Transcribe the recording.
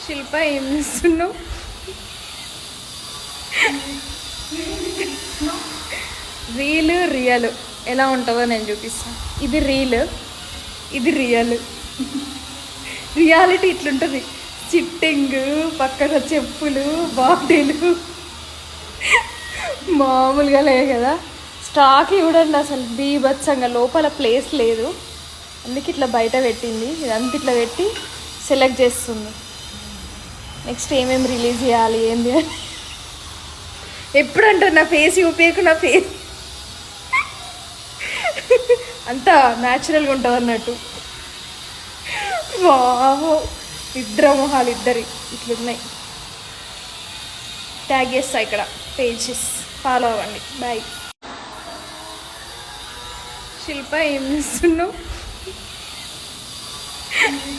శిల్ప ఏం చేస్తున్నావు? Reel real ఎలా ఉంటుందో నేను చూపిస్తాను. ఇది రీల్, ఇది రియల్. రియాలిటీ ఇట్లుంటుంది. సిట్టింగ్, పక్కన చెప్పులు, బాటిలు మామూలుగా లేదు కదా. స్టాక్ చూడండి అసలు బీభత్సంగా, లోపల ప్లేస్ లేదు, అందుకే ఇట్లా బయట పెట్టింది. ఇదంతా ఇట్లా పెట్టి సెలెక్ట్ చేస్తుంది. నెక్స్ట్ ఏమేమి రిలీజ్ చేయాలి ఏంది ఎప్పుడు అంటారు. నా ఫేస్ చూపించకు, నా ఫేస్ అంతా న్యాచురల్గా ఉంటుంది అన్నట్టు. వాహో, ఇద్దరు మొహాలు ఇద్దరి ఇట్లున్నాయి. ట్యాగ్ చేస్తా ఇక్కడ పేజెస్, ఫాలో అవ్వండి. బాయ్. శిల్ప ఏం చేస్తున్నావు?